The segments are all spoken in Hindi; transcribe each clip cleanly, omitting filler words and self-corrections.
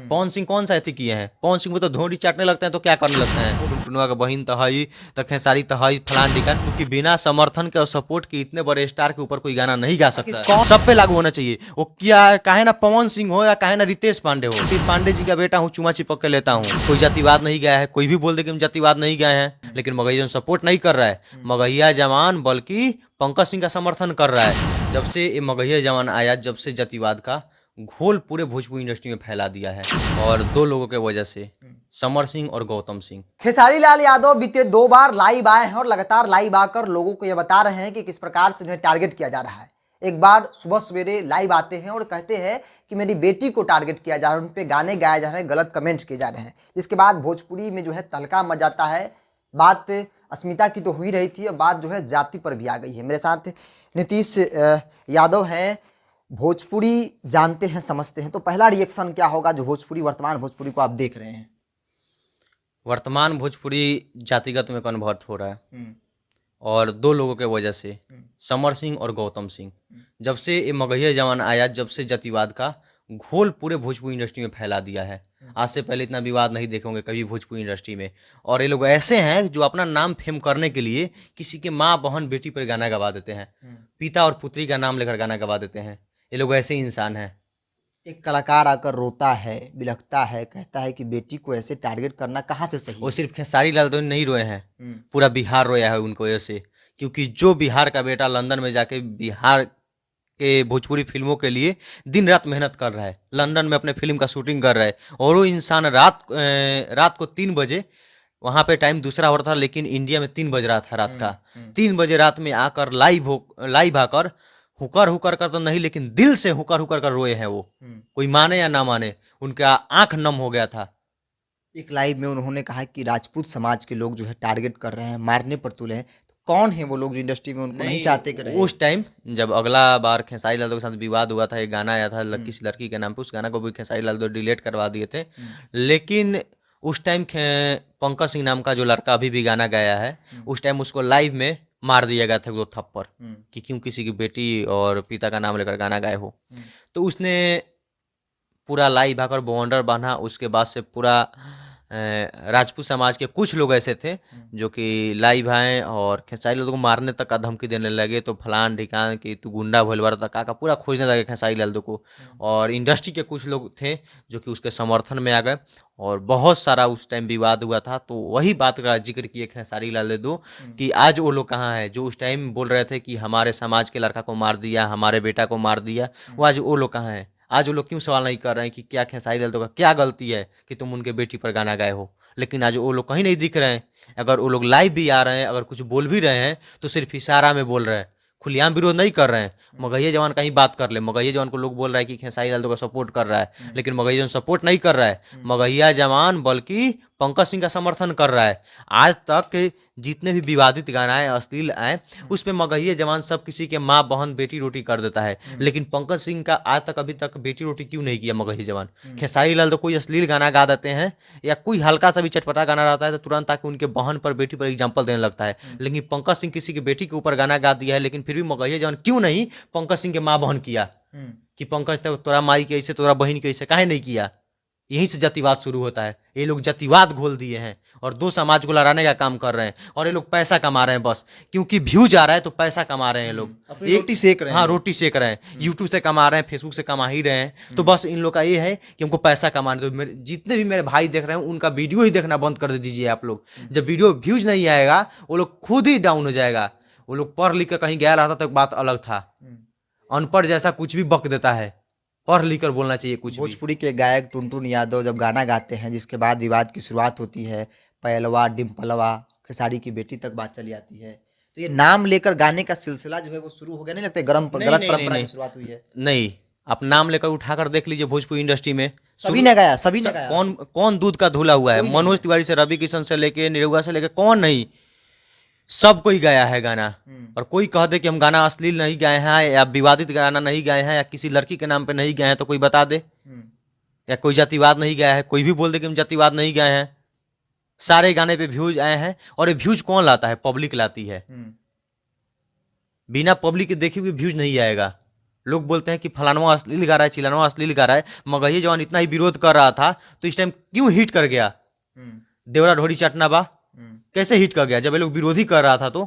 पवन सिंह कौन सा अथी किए हैं? पवन सिंह वो तो धोनी चाटने लगते हैं तो क्या करने लगते हैं? टुनटुनवा का बहिन तहई तो खेसारी तहई फलान ढिकान, क्योंकि बिना समर्थन के और सपोर्ट के इतने बड़े स्टार के ऊपर कोई गाना नहीं गा सकता है। सब पे लागू होना चाहिए। वो क्या काहे ना पवन सिंह हो या काहे ना रितेश पांडे हो, फिर पांडे जी का बेटा हूँ, चुमा चिपक के लेता हूँ। कोई जातिवाद नहीं गया है, कोई भी बोल दे कि हम जातिवाद नहीं गए हैं, लेकिन मगहिया सपोर्ट नहीं कर रहा है। मगहिया जवान बल्कि पंकज सिंह का समर्थन कर रहा है। जब से ये मगहिया जवान आया, जब से जातिवाद का घोल पूरे भोजपुरी इंडस्ट्री में फैला दिया है, और दो लोगों के वजह से, समर सिंह और गौतम सिंह। खेसारी लाल यादव बीते 2 बार लाइव आए हैं और लगातार लाइव आकर लोगों को यह बता रहे हैं कि किस प्रकार से उन्हें टारगेट किया जा रहा है। एक बार सुबह सवेरे लाइव आते हैं और कहते हैं कि मेरी बेटी को टारगेट किया जा रहा है, उन पे गाने गाए जा रहे हैं, गलत कमेंट्स किए जा रहे हैं, जिसके बाद भोजपुरी में जो है तहलका मच जाता है। बात अस्मिता की तो हुई रही थी, अब बात जो है जाति पर भी आ गई है। मेरे साथ नीतीश यादव हैं, भोजपुरी जानते हैं समझते हैं, तो पहला रिएक्शन क्या होगा जो भोजपुरी, वर्तमान भोजपुरी को आप देख रहे हैं? वर्तमान भोजपुरी जातिगत में कन्वर्ट हो रहा है, और दो लोगों के वजह से, समर सिंह और गौतम सिंह। जब से ये मगहिया जवान आया, जब से जातिवाद का घोल पूरे भोजपुरी इंडस्ट्री में फैला दिया है। आज से पहले इतना विवाद नहीं देखेंगे कभी भोजपुरी इंडस्ट्री में। और ये लोग ऐसे हैं जो अपना नाम फेम करने के लिए किसी के माँ बहन बेटी पर गाना गवा देते हैं, पिता और पुत्री का नाम लेकर गाना गवा देते हैं। ये लोग ऐसे इंसान हैं। एक कलाकार आकर रोता है, बिलखता है, कहता है कि बेटी को ऐसे टारगेट करना कहाँ से सही वो है? सिर्फ खेसारी लाल तो नहीं रोए हैं, पूरा बिहार रोया है उनको वजह से। क्योंकि जो बिहार का बेटा लंदन में जाके बिहार के भोजपुरी फिल्मों के लिए दिन रात मेहनत कर रहा है, लंदन में अपने फिल्म का शूटिंग कर रहा है, और वो इंसान रात को 3 बजे, वहाँ पे टाइम दूसरा हो रहा था लेकिन इंडिया में 3 बज रहा था रात का, 3 बजे रात में आकर लाइव आकर हुकर हुकर कर तो नहीं, लेकिन दिल से हुकर हुकर कर रोए हैं वो। कोई माने या ना माने, उनका आंख नम हो गया था। एक लाइव में उन्होंने कहा कि राजपूत समाज के लोग जो है टारगेट कर रहे हैं, मारने पर तुले हैं। तो कौन है वो लोग जो इंडस्ट्री में उनको नहीं चाहते कि रहे? उस टाइम जब अगला बार खेसारी लाल के साथ विवाद हुआ था, एक गाना आया था किसी लड़की के नाम पे, उस गाना को भी खेसारी लाल डिलीट करवा दिए थे। लेकिन उस टाइम पंकज सिंह नाम का जो लड़का अभी भी गाना गाया है, उस टाइम उसको लाइव में मार दिया गया था 2 थप्पड़ कि क्यों किसी की बेटी और पिता का नाम लेकर गाना गाए हो। तो उसने पूरा लाइव आकर बवंडर बांधा। उसके बाद से पूरा राजपूत समाज के कुछ लोग ऐसे थे जो कि लाइव आए और खेसारी लाल को मारने तक का धमकी देने लगे, तो फलान ढिकान कि तू गुंडा भोलवर तक का पूरा खोजने लगे खेसारी लाल को। और इंडस्ट्री के कुछ लोग थे जो कि उसके समर्थन में आ गए, और बहुत सारा उस टाइम विवाद हुआ था। तो वही बात का जिक्र किए खेसारी लाल कि आज वो लोग कहाँ हैं जो उस टाइम बोल रहे थे कि हमारे समाज के लड़का को मार दिया, हमारे बेटा को मार दिया। वो आज वो लोग कहाँ हैं? आज वो लोग क्यों सवाल नहीं कर रहे हैं कि क्या खेसारी लाल का क्या गलती है कि तुम उनके बेटी पर गाना गाए हो? लेकिन आज वो लोग कहीं नहीं दिख रहे हैं। अगर वो लोग लाइव भी आ रहे हैं, अगर कुछ बोल भी रहे हैं तो सिर्फ इशारा में बोल रहे हैं, खुलेआम विरोध नहीं कर रहे हैं। मगहिया जवान कहीं बात कर ले, मगहिया जवान को लोग बोल रहा है कि खेसारी लाल का सपोर्ट कर रहा है, लेकिन मगहिया जवान सपोर्ट नहीं कर रहा है। मगहिया जवान बल्कि पंकज सिंह का समर्थन कर रहा है। आज तक जितने भी विवादित गाना आए, अश्लील आए, उस पर मगहिया जवान सब किसी के माँ बहन बेटी रोटी कर देता है, लेकिन पंकज सिंह का आज तक अभी तक बेटी रोटी क्यों नहीं किया मगहिया जवान? खेसारी लाल तो कोई अश्लील गाना गा देते हैं या कोई हल्का सा भी चटपटा गाना रहता है तो तुरंत आके उनके बहन पर बेटी पर एग्जाम्पल देने लगता है। लेकिन पंकज सिंह किसी की बेटी के ऊपर गाना गा दिया है, लेकिन फिर भी मगहिया जवान क्यों नहीं पंकज सिंह के माँ बहन किया कि पंकज तो तोरा माई के ऐसे, तोरा बहन के ऐसे काहे नहीं किया? यहीं से जातिवाद शुरू होता है। ये लोग जातिवाद घोल दिए हैं और 2 समाज को लड़ाने का काम कर रहे हैं, और ये लोग पैसा कमा रहे हैं बस, क्योंकि व्यूज आ रहा है तो पैसा कमा रहे हैं लोग। अपनी रोटी सेक रहे हैं। हाँ, रोटी सेक रहे हैं। यूट्यूब से कमा रहे हैं, फेसबुक से कमा ही रहे हैं। तो बस इन लोग का ये है कि हमको पैसा कमाने। तो जितने भी मेरे भाई देख रहे हैं उनका वीडियो ही देखना बंद कर दीजिए आप लोग। जब वीडियो व्यूज नहीं आएगा वो लोग खुद ही डाउन हो जाएगा। वो लोग पढ़ लिख कर कहीं गया रहता तो एक बात अलग था, अनपढ़ जैसा कुछ भी बक देता है, पढ़ लिख कर बोलना चाहिए कुछ भी। भोजपुरी के गायक टुनटुन यादव जब गाना गाते हैं, जिसके बाद विवाद की शुरुआत होती है, पहलवा डिम्पलवा खेसारी की बेटी तक बात चली आती है, तो ये नाम लेकर गाने का सिलसिला जो है वो शुरू हो गया। नहीं लगता है गलत परंपरा की शुरुआत हुई है? नहीं, आप नाम लेकर उठाकर देख लीजिए भोजपुरी इंडस्ट्री में सभी ने गाया, सभी ने गाया। कौन दूध का धुला हुआ है? मनोज तिवारी से रवि किशन से लेके निरहुआ से लेके कौन नहीं, सब कोई गाया है गाना। और कोई कह दे कि हम गाना अश्लील नहीं गाए हैं या विवादित गाना नहीं गाए हैं या किसी लड़की के नाम पे नहीं गाए हैं तो कोई बता दे, या कोई जातिवाद नहीं गाया है, कोई भी बोल दे कि हम जातिवाद नहीं गाए हैं। सारे गाने पे व्यूज आए हैं, और ये व्यूज कौन लाता है? पब्लिक लाती है। बिना पब्लिक के देखे हुए व्यूज नहीं आएगा। लोग बोलते हैं कि फलानवा अश्लील गा रहा है, चिलानवा अश्लील गा रहा है, मगही जवान इतना ही विरोध कर रहा था तो इस टाइम क्यों हिट कर गया? देवरा ढोरी चटना बा कैसे हिट कर गया? जब ये लोग विरोधी कर रहा था तो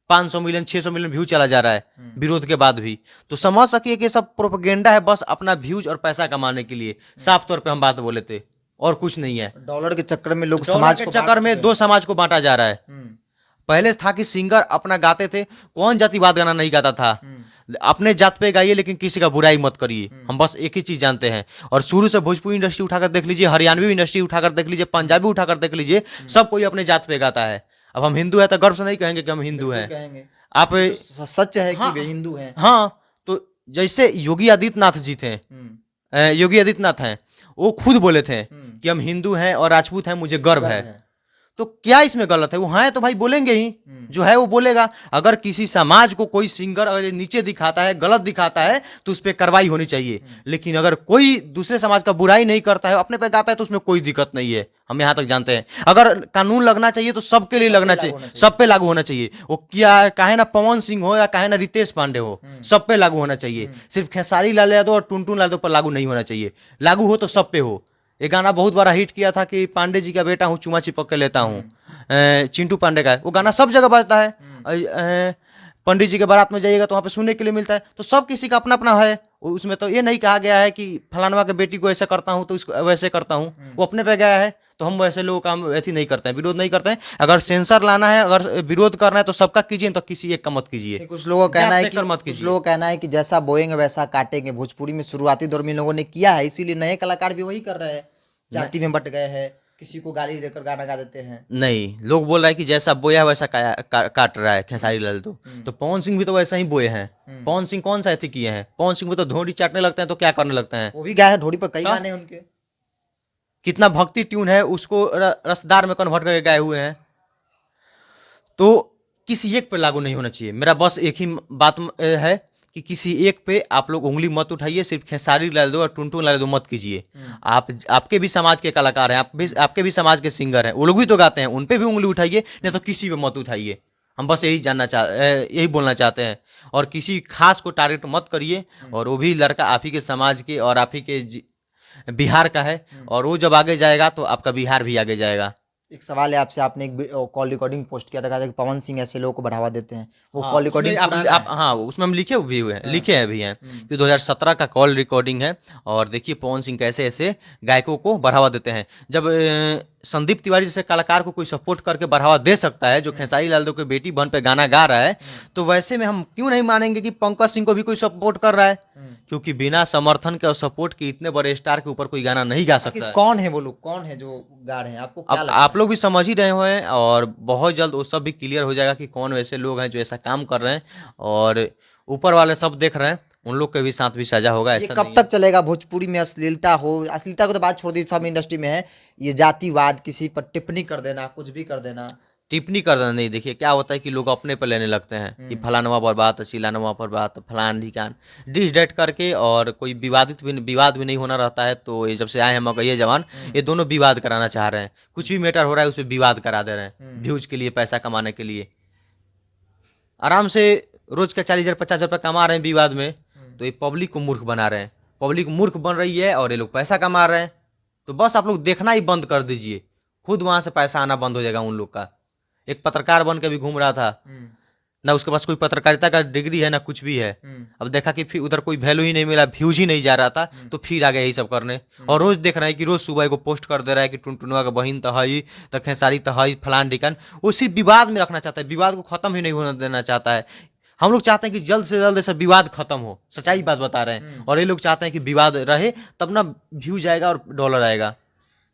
500 मिलियन 600 मिलियन व्यू चला जा रहा है विरोध के बाद भी। तो समझ सकिए कि सब प्रोपेगेंडा है, बस अपना व्यूज और पैसा कमाने के लिए। साफ तौर पे हम बात बोले थे और कुछ नहीं है। डॉलर के चक्कर में लोग समाज समाज के को चक्कर में दो समाज को बांटा जा रहा है। पहले था कि सिंगर अपना गाते थे, कौन जातिवाद गाना नहीं गाता था, अपने जात पे गाइए लेकिन किसी का बुराई मत करिए, हम बस एक ही चीज जानते हैं। और शुरू से भोजपुरी इंडस्ट्री उठाकर देख लीजिए, हरियाणवी इंडस्ट्री उठाकर देख लीजिए, पंजाबी उठाकर देख लीजिए, सब कोई अपने जात पे गाता है। अब हम हिंदू है तो गर्व से नहीं कहेंगे कि हम हिंदू हैं। आप सच है हाँ, कि वे हिंदू हैं। हाँ, तो जैसे योगी आदित्यनाथ जी थे, योगी आदित्यनाथ हैं, वो खुद बोले थे कि हम हिंदू हैं और राजपूत हैं, मुझे गर्व है। तो क्या इसमें गलत है? वो हैं तो भाई बोलेंगे ही, जो है वो बोलेगा। अगर किसी समाज को कोई सिंगर अगर नीचे दिखाता है, गलत दिखाता है, तो उस पर कार्रवाई होनी चाहिए। लेकिन अगर कोई दूसरे समाज का बुराई नहीं करता है, अपने पे गाता है, तो उसमें कोई दिक्कत नहीं है। हम यहाँ तक जानते हैं। अगर कानून लगना चाहिए तो सबके लिए लगना चाहिए, सब पे लागू होना चाहिए। वो क्या काहे ना पवन सिंह हो या काहे ना रितेश पांडे हो, सब पे लागू होना चाहिए। सिर्फ खेसारी लाल यादव और टुनटुन यादव पर लागू नहीं होना चाहिए। लागू हो तो सब पे हो। ये गाना बहुत बड़ा हिट किया था कि पांडे जी का बेटा हूँ, चुमा चिपक के लेता हूँ, चिंटू पांडे का है। वो गाना सब जगह बजता है। पंडित जी के बारात में जाइएगा तो वहाँ पे सुनने के लिए मिलता है। तो सब किसी का अपना अपना है। उसमें तो ये नहीं कहा गया है कि फलानवा के बेटी को ऐसा करता हूँ तो इसको वैसे करता हूँ। वो अपने पे गया है, तो हम वैसे लोगों का हम ऐसी नहीं करते हैं, विरोध नहीं करते हैं। अगर सेंसर लाना है, अगर विरोध करना है तो सबका कीजिए, तो किसी एक का मत कीजिए। कुछ लोगों का कहना है कि मत कुछ कीजिए। लोगों का कहना है कि जैसा बोएंगे वैसा काटेंगे। भोजपुरी में शुरुआती दौर में इन लोगों ने किया है, इसीलिए नए कलाकार भी वही कर रहे हैं। जाति में बट गए हैं, किसी को गाली देकर गाना गा देते हैं। नहीं, लोग बोल रहा है कि जैसा बोया वैसा काट रहा है खेसारी लाल। तो पवन सिंह भी तो वैसा ही बोए हैं। पवन सिंह कौन सा ऐसी किए हैं? पवन सिंह भी तो ढोंडी चाटने लगते हैं तो क्या करने लगते हैं? वो भी गाए हैं, ढोड़ी पर कई गाने हैं उनके। कितना भक्ति ट्यून है, उसको रसदार में कन्वर्ट करके गाए हुए हैं। तो किसी एक पे लागू नहीं होना चाहिए। मेरा बस एक ही बात है कि किसी एक पे आप लोग उंगली मत उठाइए। सिर्फ खेसारी लाल दो और टुनटुन लाल दो मत कीजिए। आपके भी समाज के कलाकार हैं, आपके भी समाज के सिंगर हैं, वो लोग भी तो गाते हैं, उन पे भी उंगली उठाइए, नहीं तो किसी पे मत उठाइए। हम बस यही बोलना चाहते हैं। और किसी खास को टारगेट मत करिए। और वो भी लड़का आप ही के समाज के और आप ही के बिहार का है। और वो जब आगे जाएगा तो आपका बिहार भी आगे जाएगा। एक सवाल है आपसे, आपने एक कॉल रिकॉर्डिंग पोस्ट किया था, कहा था कि पवन सिंह ऐसे लोगों को बढ़ावा देते हैं। वो कॉल रिकॉर्डिंग हाँ, उसमें हम लिखे भी हैं कि 2017 का कॉल रिकॉर्डिंग है। और देखिए पवन सिंह कैसे ऐसे गायकों को बढ़ावा देते हैं। जब संदीप तिवारी जैसे कलाकार को कोई सपोर्ट करके बढ़ावा दे सकता है, जो खेसारी लाल के बेटी बहन पे गाना गा रहा है, तो वैसे में हम क्यों नहीं मानेंगे कि पंकज सिंह को भी कोई सपोर्ट कर रहा है? क्योंकि बिना समर्थन के और सपोर्ट के इतने बड़े स्टार के ऊपर कोई गाना नहीं गा सकता है। कौन है वो लोग, कौन है जो गा रहे हैं? आपको क्या लगता है? आप लोग भी समझ ही रहे हैं और बहुत जल्द वो सब भी क्लियर हो जाएगा कि कौन वैसे लोग हैं जो ऐसा काम कर रहे हैं। और ऊपर वाले सब देख रहे हैं, उन लोग के भी साथ भी सजा होगा। ये कब तक चलेगा? भोजपुरी में अश्लीलता हो, अश्लीलता को तो बात छोड़ दी, सब इंडस्ट्री में है। ये जातिवाद, किसी पर टिप्पणी कर देना, कुछ भी कर देना, टिप्पणी कर देना नहीं। देखिए क्या होता है कि लोग अपने पर लेने लगते हैं कि फलानवा पर बात, चिलानवा पर बात, फलान ढिकान डिस डेट करके। और कोई विवाद भी नहीं होना रहता है। तो ये जब से आए हैं मगहिया जवान, ये दोनों विवाद कराना चाह रहे हैं। कुछ भी मैटर हो रहा है उसमें विवाद करा दे रहे हैं, व्यूज के लिए, पैसा कमाने के लिए। आराम से रोज का 40,000 50,000 रुपये कमा रहे हैं विवाद में। तो ये पब्लिक को मूर्ख बना रहे हैं, पब्लिक मूर्ख बन रही है और ये लोग पैसा कमा रहे हैं। तो बस आप लोग देखना ही बंद कर दीजिए, खुद वहां से पैसा आना बंद हो जाएगा उन लोग का। एक पत्रकार बन के भी घूम रहा था, ना उसके पास कोई पत्रकारिता का डिग्री है ना कुछ भी है। अब देखा कि फिर उधर कोई वैल्यू ही नहीं मिला, व्यूज ही नहीं जा रहा था, तो फिर आ गया यही सब करने। और रोज देख रहे हैं कि रोज सुबह को पोस्ट कर दे रहा है कि टुनटुनवा का बहन तहई, तो खेसारी तहई, फलान ढिकान। वो सिर्फ विवाद में रखना चाहता है, विवाद को खत्म ही नहीं होने देना चाहता है। हम लोग चाहते हैं कि जल्द से जल्द ऐसा विवाद खत्म हो, सच्चाई बात बता रहे हैं। और ये लोग चाहते हैं कि विवाद रहे, तब ना व्यू जाएगा और डॉलर आएगा।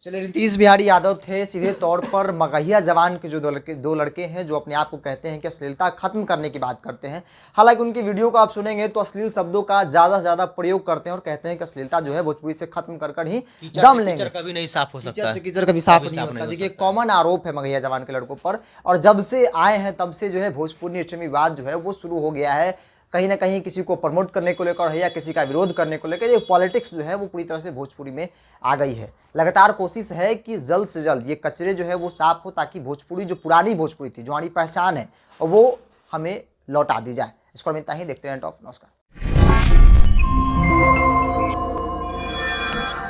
चलिए, नीतीश बिहारी यादव थे सीधे तौर पर मगहिया जवान के जो दो लड़के हैं जो अपने आप को कहते हैं कि अश्लीलता खत्म करने की बात करते हैं। हालांकि उनकी वीडियो को आप सुनेंगे तो अश्लील शब्दों का ज़्यादा से ज़्यादा प्रयोग करते हैं और कहते हैं कि अश्लीलता जो है भोजपुरी से खत्म कर ही दम लेंगे। कभी नहीं साफ हो सकता है, कीचड़ कभी साफ नहीं होता। देखिए, कॉमन आरोप है मगहिया जवान के लड़कों पर। और जब से आए हैं तब से जो है भोजपुरी इंडस्ट्री में विवाद जो है वो शुरू हो गया है। कहीं ना कहीं किसी को प्रमोट करने को लेकर है या किसी का विरोध करने को लेकर, ये पॉलिटिक्स जो है वो पूरी तरह से भोजपुरी में आ गई है। लगातार कोशिश है कि जल्द से जल्द ये कचरे जो है वो साफ हो, ताकि भोजपुरी जो पुरानी भोजपुरी थी, जो हमारी पहचान है, वो हमें लौटा दी जाए। इसको हम इतना ही देखते हैं टॉप। नमस्कार।